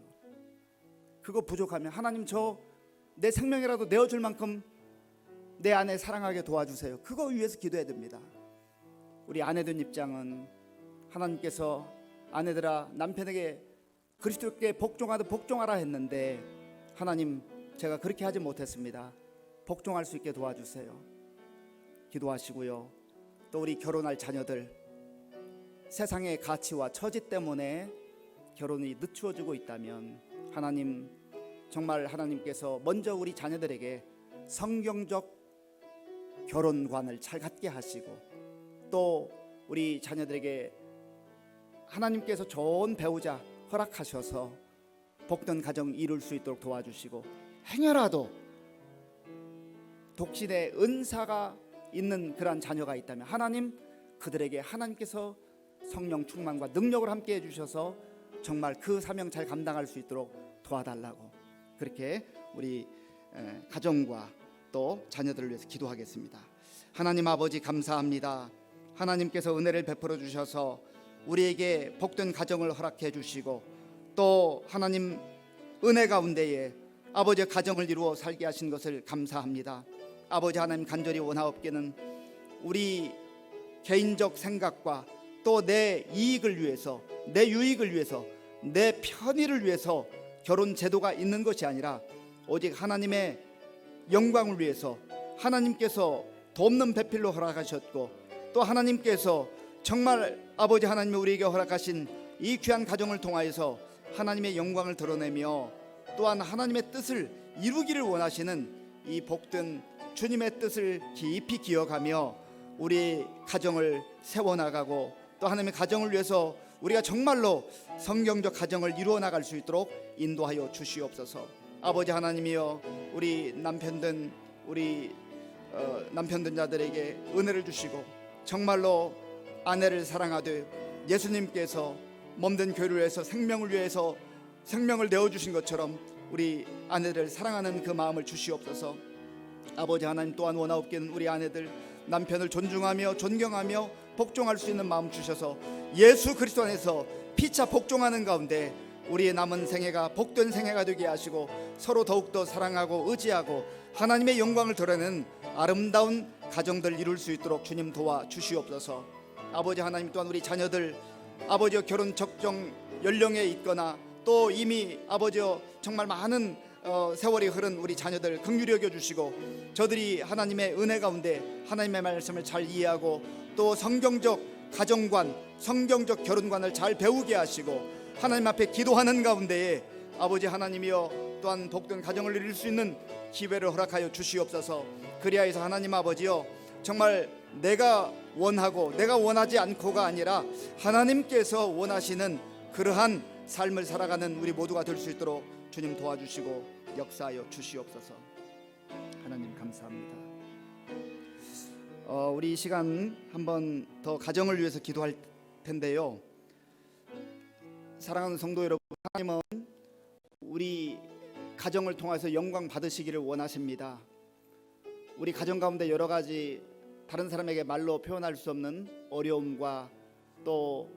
그거 부족하면 하나님 저 내 생명이라도 내어줄 만큼 내 아내 사랑하게 도와주세요. 그거 위해서 기도해야 됩니다. 우리 아내들 입장은 하나님께서 아내들아 남편에게 그리스도께 복종하듯 복종하라 했는데 하나님 제가 그렇게 하지 못했습니다. 복종할 수 있게 도와주세요. 기도하시고요. 또 우리 결혼할 자녀들 세상의 가치와 처지 때문에 결혼이 늦추어지고 있다면 하나님, 정말 하나님께서 먼저 우리 자녀들에게 성경적 결혼관을 잘 갖게 하시고, 또 우리 자녀들에게 하나님께서 좋은 배우자 허락하셔서 복된 가정 이룰 수 있도록 도와주시고, 행여라도 독신의 은사가 있는 그러한 자녀가 있다면 하나님, 그들에게 하나님께서 성령 충만과 능력을 함께 해주셔서 정말 그 사명 잘 감당할 수 있도록 도와달라고, 그렇게 우리 가정과 또 자녀들을 위해서 기도하겠습니다. 하나님 아버지, 감사합니다. 하나님께서 은혜를 베풀어 주셔서 우리에게 복된 가정을 허락해 주시고, 또 하나님 은혜 가운데에 아버지의 가정을 이루어 살게 하신 것을 감사합니다. 아버지 하나님, 간절히 원하옵게는 우리 개인적 생각과 또 내 이익을 위해서, 내 유익을 위해서, 내 편의를 위해서 결혼 제도가 있는 것이 아니라 오직 하나님의 영광을 위해서 하나님께서 돕는 배필로 허락하셨고, 또 하나님께서 정말 아버지 하나님이 우리에게 허락하신 이 귀한 가정을 통하여서 하나님의 영광을 드러내며 또한 하나님의 뜻을 이루기를 원하시는 이 복된 주님의 뜻을 깊이 기억하며 우리 가정을 세워나가고, 또 하나님의 가정을 위해서 우리가 정말로 성경적 가정을 이루어 나갈 수 있도록 인도하여 주시옵소서. 아버지 하나님이여, 우리 남편된 자들에게 은혜를 주시고, 정말로 아내를 사랑하되 예수님께서 몸된 교회를 위해서 생명을 내어주신 것처럼 우리 아내를 사랑하는 그 마음을 주시옵소서. 아버지 하나님, 또한 원하옵기는 우리 아내들 남편을 존중하며 존경하며 복종할 수 있는 마음 주셔서 예수 그리스도 안에서 피차 복종하는 가운데 우리의 남은 생애가 복된 생애가 되게 하시고, 서로 더욱더 사랑하고 의지하고 하나님의 영광을 드러내는 아름다운 가정들 이룰 수 있도록 주님 도와주시옵소서. 아버지 하나님, 또한 우리 자녀들 아버지여 결혼 적정 연령에 있거나 또 이미 아버지여 정말 많은 세월이 흐른 우리 자녀들 긍휼히 여겨주시고, 저들이 하나님의 은혜 가운데 하나님의 말씀을 잘 이해하고 또 성경적 가정관, 성경적 결혼관을 잘 배우게 하시고 하나님 앞에 기도하는 가운데에 아버지 하나님이여 또한 복된 가정을 이룰 수 있는 기회를 허락하여 주시옵소서. 그리하여서 하나님 아버지여, 정말 내가 원하고 내가 원하지 않고가 아니라 하나님께서 원하시는 그러한 삶을 살아가는 우리 모두가 될 수 있도록 주님 도와주시고 역사하여 주시옵소서. 하나님 감사합니다. 우리 이 시간 한번 더 가정을 위해서 기도할 텐데요. 사랑하는 성도 여러분, 하나님은 우리 가정을 통해서 영광 받으시기를 원하십니다. 우리 가정 가운데 여러 가지 다른 사람에게 말로 표현할 수 없는 어려움과 또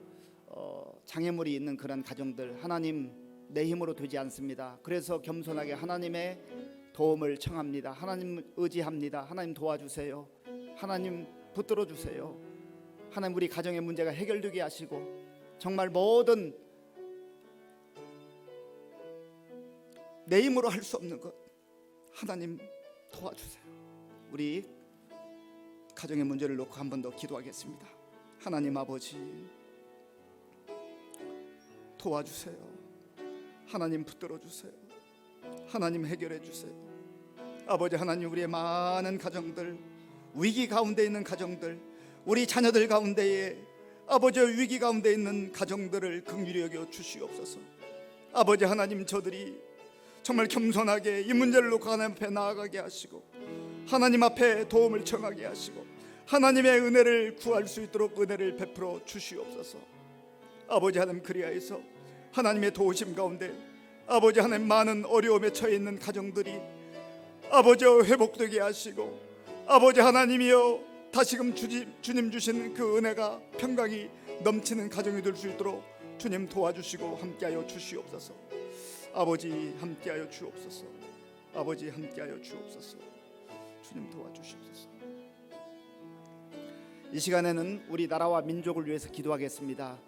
장애물이 있는 그런 가정들, 하나님 내 힘으로 되지 않습니다. 그래서 겸손하게 하나님의 도움을 청합니다. 하나님 의지합니다. 하나님 도와주세요. 하나님 붙들어 주세요. 하나님 우리 가정의 문제가 해결되게 하시고 정말 모든 내 힘으로 할 수 없는 것 하나님 도와주세요. 우리 가정의 문제를 놓고 한 번 더 기도하겠습니다. 하나님 아버지 도와주세요. 하나님 붙들어 주세요. 하나님 해결해 주세요. 아버지 하나님, 우리의 많은 가정들, 위기 가운데 있는 가정들, 우리 자녀들 가운데에 아버지 위기 가운데 있는 가정들을 긍휼히 여겨 주시옵소서. 아버지 하나님, 저들이 정말 겸손하게 이 문제를 놓고 하나님 앞에 나아가게 하시고 하나님 앞에 도움을 청하게 하시고 하나님의 은혜를 구할 수 있도록 은혜를 베풀어 주시옵소서. 아버지 하나님, 그리하여서 하나님의 도우심 가운데 아버지 하나님 많은 어려움에 처해 있는 가정들이 아버지 회복되게 하시고 아버지 하나님이여 다시금 주님 주신 그 은혜가 평강이 넘치는 가정이 될 수 있도록 주님 도와주시고 함께하여 주시옵소서. 아버지 함께하여 주옵소서. 아버지 함께하여 주옵소서. 주님 도와주시옵소서. 이 시간에는 우리 나라와 민족을 위해서 기도하겠습니다.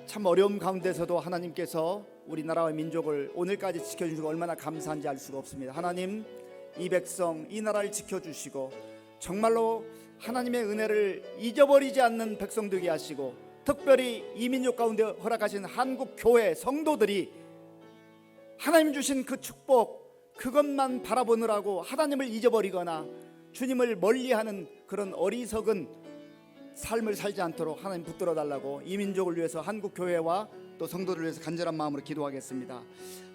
참 어려움 가운데서도 하나님께서 우리 나라와 민족을 오늘까지 지켜주시고 얼마나 감사한지 알 수가 없습니다. 하나님, 이 백성, 이 나라를 지켜주시고 정말로 하나님의 은혜를 잊어버리지 않는 백성 되게 하시고 특별히 이민족 가운데 허락하신 한국 교회 성도들이 하나님 주신 그 축복 그것만 바라보느라고 하나님을 잊어버리거나 주님을 멀리하는 그런 어리석은 삶을 살지 않도록 하나님 붙들어 달라고 이민족을 위해서 한국 교회와 또 성도를 위해서 간절한 마음으로 기도하겠습니다.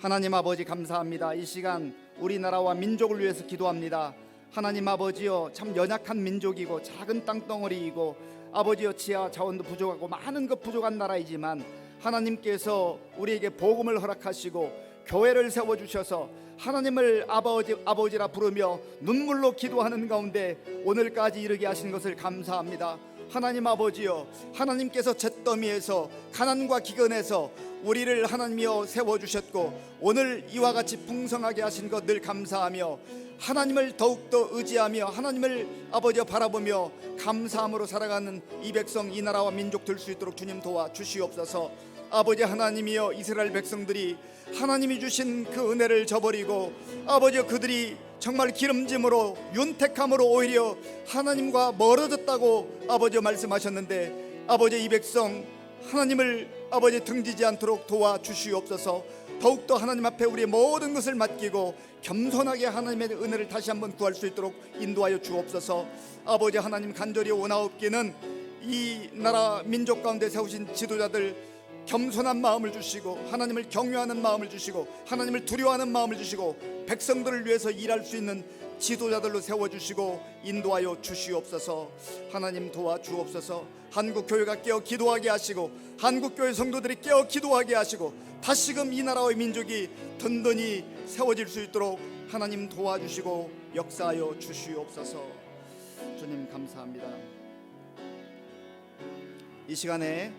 하나님 아버지 감사합니다. 이 시간 우리나라와 민족을 위해서 기도합니다. 하나님 아버지여, 참 연약한 민족이고 작은 땅덩어리이고 아버지여 지하 자원도 부족하고 많은 것 부족한 나라이지만 하나님께서 우리에게 복음을 허락하시고 교회를 세워주셔서 하나님을 아버지라 부르며 눈물로 기도하는 가운데 오늘까지 이르게 하신 것을 감사합니다. 하나님 아버지여, 하나님께서 잿더미에서 가난과 기근에서 우리를 하나님이여 세워주셨고 오늘 이와 같이 풍성하게 하신 것 늘 감사하며 하나님을 더욱더 의지하며 하나님을 아버지여 바라보며 감사함으로 살아가는 이 백성 이 나라와 민족 될 수 있도록 주님 도와주시옵소서. 아버지 하나님이여, 이스라엘 백성들이 하나님이 주신 그 은혜를 저버리고 아버지여 그들이 정말 기름짐으로 윤택함으로 오히려 하나님과 멀어졌다고 아버지여 말씀하셨는데 아버지 이 백성 하나님을 아버지 등지지 않도록 도와주시옵소서. 더욱더 하나님 앞에 우리의 모든 것을 맡기고 겸손하게 하나님의 은혜를 다시 한번 구할 수 있도록 인도하여 주옵소서. 아버지 하나님 간절히 원하옵기는 이 나라 민족 가운데 세우신 지도자들 겸손한 마음을 주시고 하나님을 경외하는 마음을 주시고 하나님을 두려워하는 마음을 주시고 백성들을 위해서 일할 수 있는 지도자들로 세워주시고 인도하여 주시옵소서. 하나님 도와주옵소서. 한국교회가 깨어 기도하게 하시고 한국교회 성도들이 깨어 기도하게 하시고 다시금 이 나라의 민족이 든든히 세워질 수 있도록 하나님 도와주시고 역사하여 주시옵소서. 주님 감사합니다. 이 시간에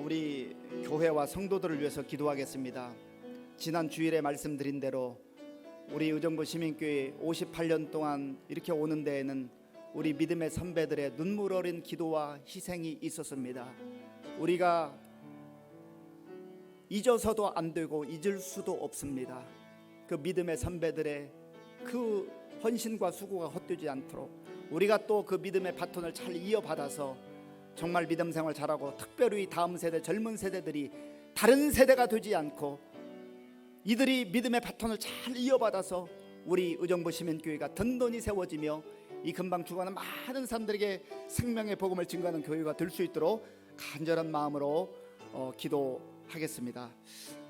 우리 교회와 성도들을 위해서 기도하겠습니다. 지난 주일에 말씀드린 대로 우리 의정부 시민교회 58년 동안 이렇게 오는 데에는 우리 믿음의 선배들의 눈물 어린 기도와 희생이 있었습니다. 우리가 잊어서도 안 되고 잊을 수도 없습니다. 그 믿음의 선배들의 그 헌신과 수고가 헛되지 않도록 우리가 또 그 믿음의 바톤을 잘 이어받아서 정말 믿음 생활 잘하고 특별히 다음 세대 젊은 세대들이 다른 세대가 되지 않고 이들이 믿음의 바톤을 잘 이어받아서 우리 의정부 시민교회가 든든히 세워지며 이 금방 죽어가는 많은 사람들에게 생명의 복음을 증거하는 교회가 될 수 있도록 간절한 마음으로 기도하겠습니다.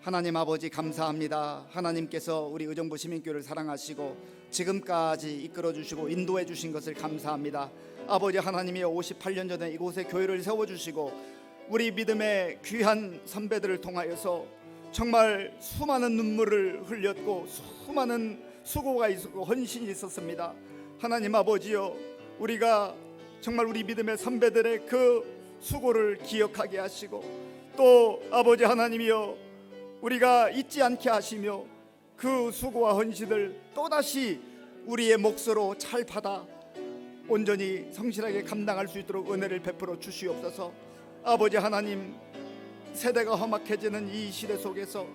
하나님 아버지 감사합니다. 하나님께서 우리 의정부 시민교회를 사랑하시고 지금까지 이끌어주시고 인도해 주신 것을 감사합니다. 아버지 하나님이 58년 전에 이곳에 교회를 세워주시고 우리 믿음의 귀한 선배들을 통하여서 정말 수많은 눈물을 흘렸고 수많은 수고가 있었고 헌신이 있었습니다. 하나님 아버지여, 우리가 정말 우리 믿음의 선배들의 그 수고를 기억하게 하시고 또 아버지 하나님이여 우리가 잊지 않게 하시며 그 수고와 헌신을 또다시 우리의 몫으로 잘 받아 온전히 성실하게 감당할 수 있도록 은혜를 베풀어 주시옵소서. 아버지 하나님, 세대가 험악해지는 이 시대 속에서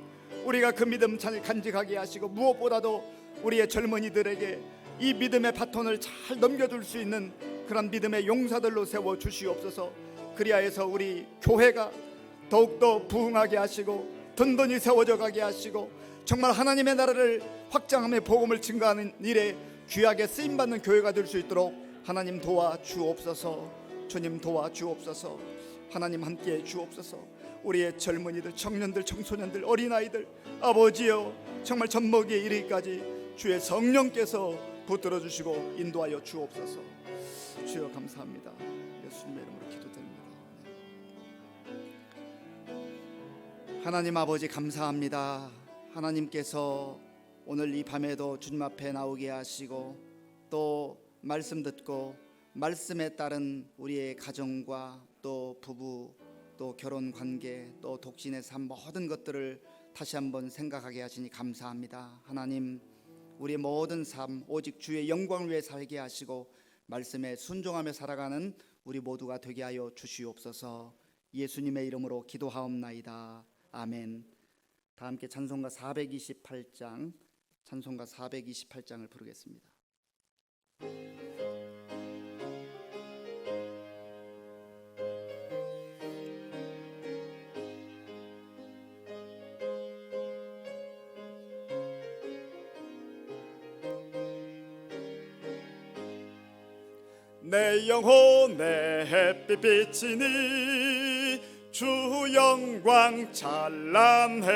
우리가 그 믿음 잘 간직하게 하시고 무엇보다도 우리의 젊은이들에게 이 믿음의 바톤을 잘 넘겨줄 수 있는 그런 믿음의 용사들로 세워 주시옵소서. 그리하여서 우리 교회가 더욱더 부흥하게 하시고 든든히 세워져 가게 하시고 정말 하나님의 나라를 확장하며 복음을 증거하는 일에 귀하게 쓰임받는 교회가 될 수 있도록 하나님 도와주옵소서. 주님 도와주옵소서. 하나님 함께해 주옵소서. 우리의 젊은이들, 청년들, 청소년들, 어린아이들 아버지여 정말 젖먹이에 이르기까지 주의 성령께서 붙들어 주시고 인도하여 주옵소서. 주여 감사합니다. 예수님의 이름으로 기도드립니다. 하나님 아버지 감사합니다. 하나님께서 오늘 이 밤에도 주님 앞에 나오게 하시고 또 말씀 듣고 말씀에 따른 우리의 가정과 또 부부 또 결혼 관계 또 독신의 삶 모든 것들을 다시 한번 생각하게 하시니 감사합니다. 하나님, 우리의 모든 삶 오직 주의 영광을 위해 살게 하시고 말씀에 순종하며 살아가는 우리 모두가 되게 하여 주시옵소서. 예수님의 이름으로 기도하옵나이다. 아멘. 다 함께 찬송가 428장을 부르겠습니다. 내 영혼의 햇빛 비치니 주 영광 찬란해.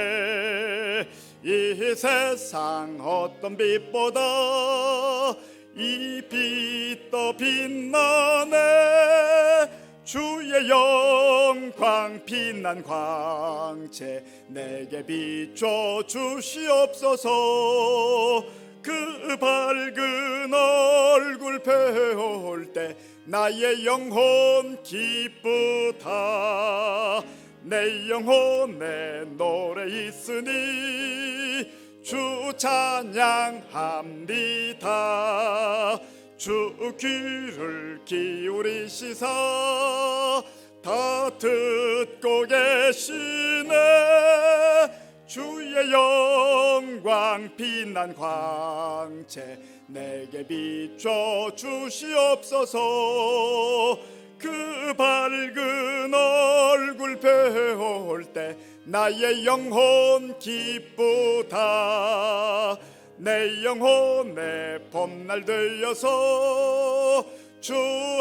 이 세상 어떤 빛보다 이 빛 더 빛나네. 주의 영광 빛난 광채 내게 비춰 주시옵소서. 그 밝은 얼굴 배울 때 나의 영혼 기쁘다. 내 영혼에 노래 있으니 주 찬양합니다. 주 귀를 기울이시사 다 듣고 계시네. 주의 영광 빛난 광채 내게 비춰 주시옵소서. 그 밝은 얼굴 배울 때 나의 영혼 기쁘다. 내 영혼의 봄날 되어서 주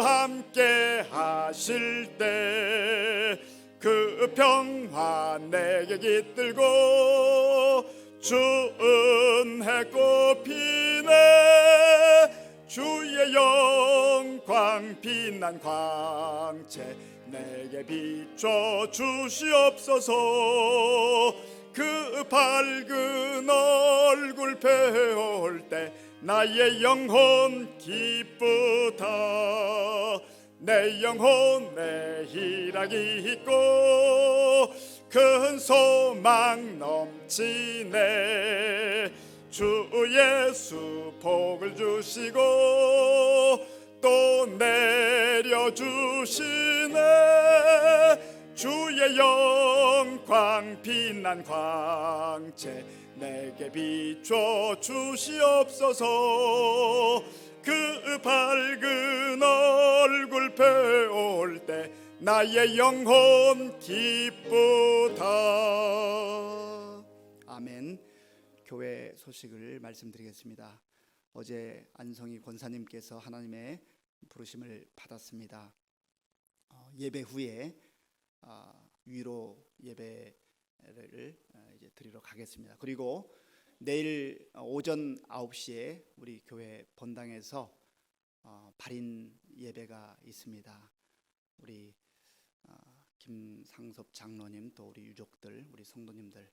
함께 하실 때 그 평화 내게 깃들고 주 은혜 꽃피네. 주의 영광 빛난 광채 내게 비춰 주시옵소서. 그 밝은 얼굴 배울 때 나의 영혼 기쁘다. 내 영혼에 희락이 있고 큰 소망 넘치네. 주 예수 복을 주시고 또 내려주시네. 주의 영광 빛난 광채 내게 비춰 주시옵소서. 그 밝은 얼굴 배울 때 나의 영혼 기쁘다. 아멘. 교회 소식을 말씀드리겠습니다. 어제 안성희 권사님께서 하나님의 부르심을 받았습니다. 예배 후에 위로 예배를 이제 드리러 가겠습니다. 그리고 내일 오전 9시에 우리 교회 본당에서 발인 예배가 있습니다. 우리 김상섭 장로님 또 우리 유족들, 우리 성도님들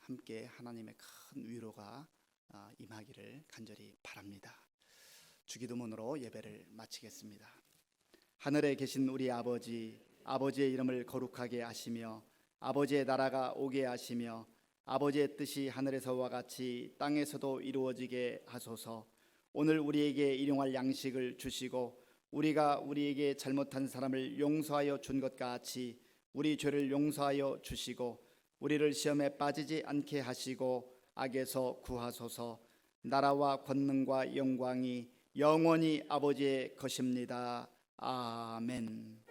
함께 하나님의 큰 위로가 임하기를 간절히 바랍니다. 주기도문으로 예배를 마치겠습니다. 하늘에 계신 우리 아버지, 아버지의 이름을 거룩하게 하시며 아버지의 나라가 오게 하시며 아버지의 뜻이 하늘에서와 같이 땅에서도 이루어지게 하소서. 오늘 우리에게 일용할 양식을 주시고 우리가 우리에게 잘못한 사람을 용서하여 준 것 같이 우리 죄를 용서하여 주시고 우리를 시험에 빠지지 않게 하시고 악에서 구하소서. 나라와 권능과 영광이 영원히 아버지의 것입니다. 아멘.